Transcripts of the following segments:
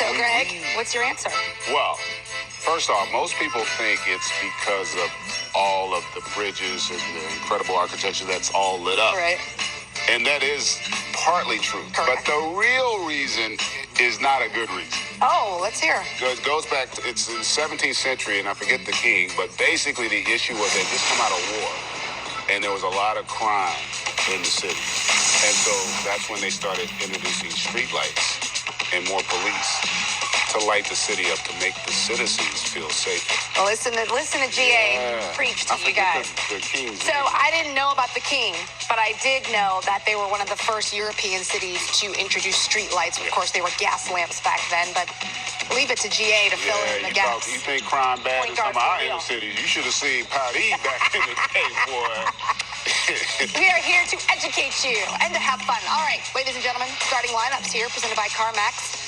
So, Greg, what's your answer? Well, first off, most people think it's because of all of the bridges and the incredible architecture that's all lit up. Right. And that is partly true. Correct. But the real reason is not a good reason. Oh, let's hear. It goes back to, it's in the 17th century, and I forget the king, but basically the issue was they just come out of war, and there was a lot of crime in the city. And so that's when they started introducing streetlights and more police to light the city up, to make the citizens feel safe. Well, listen to GA preach to you guys. The king's So I didn't know about the king, but I did know that they were one of the first European cities to introduce street lights. Of course, they were gas lamps back then, but leave it to GA to fill in the gaps. You think crime bad in some of our inner cities? You should have seen Paris back in the day, boy. We are here to educate you and to have fun. All right, ladies and gentlemen, starting lineups here, presented by CarMax.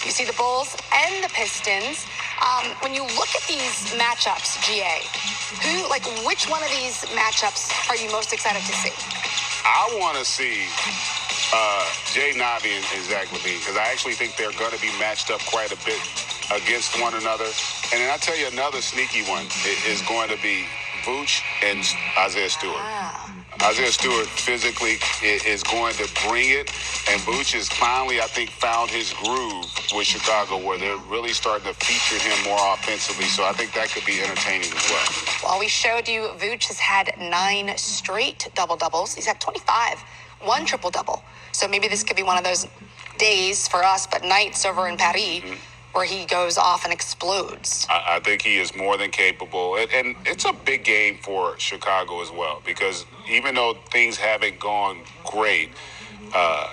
You see the Bulls and the Pistons. When you look at these matchups, GA, which one of these matchups are you most excited to see? I want to see Jay Navi and Zach LaVine, because I actually think they're going to be matched up quite a bit against one another. And then I'll tell you another sneaky one is going to be Vooch and Isaiah Stewart. Isaiah Stewart physically is going to bring it, and Vooch has finally, I think, found his groove with Chicago, where they're really starting to feature him more offensively. So I think that could be entertaining as well. Well, we showed you Vooch has had 9 straight double-doubles. He's had 25, 1 triple-double. So maybe this could be one of those days for us, but nights over in Paris, where he goes off and explodes. I think he is more than capable. And it's a big game for Chicago as well, because even though things haven't gone great,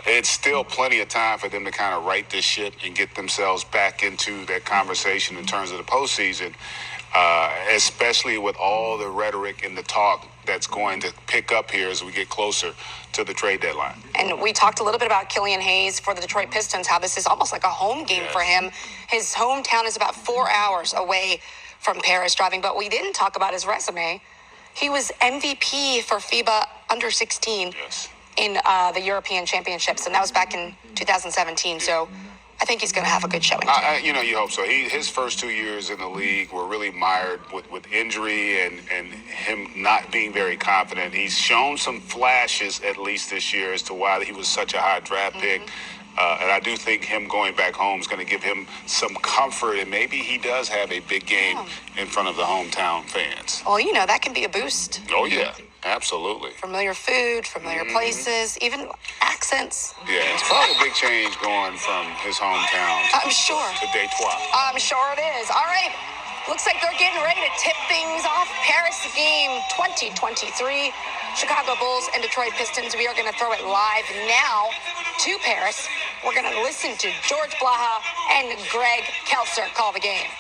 it's still plenty of time for them to kind of right this ship and get themselves back into that conversation in terms of the postseason, especially with all the rhetoric and the talk that's going to pick up here as we get closer to the trade deadline. And we talked a little bit about Killian Hayes for the Detroit Pistons, how this is almost like a home game for him. His hometown is about 4 hours away from Paris driving, but we didn't talk about his resume. He was MVP for FIBA under 16 in the European Championships, and that was back in 2017. So I think he's going to have a good showing. You hope so. His first 2 years in the league were really mired with injury and him not being very confident. He's shown some flashes, at least this year, as to why he was such a high draft pick. And I do think him going back home is going to give him some comfort, and maybe he does have a big game in front of the hometown fans. Well, that can be a boost. Oh, yeah. Absolutely. Familiar food, familiar places, even accents. Yeah, it's probably a big change going from his hometown to Detroit. I'm sure it is. All right. Looks like they're getting ready to tip things off. Paris game 2023. Chicago Bulls and Detroit Pistons. We are going to throw it live now to Paris. We're going to listen to George Blaha and Greg Kelser call the game.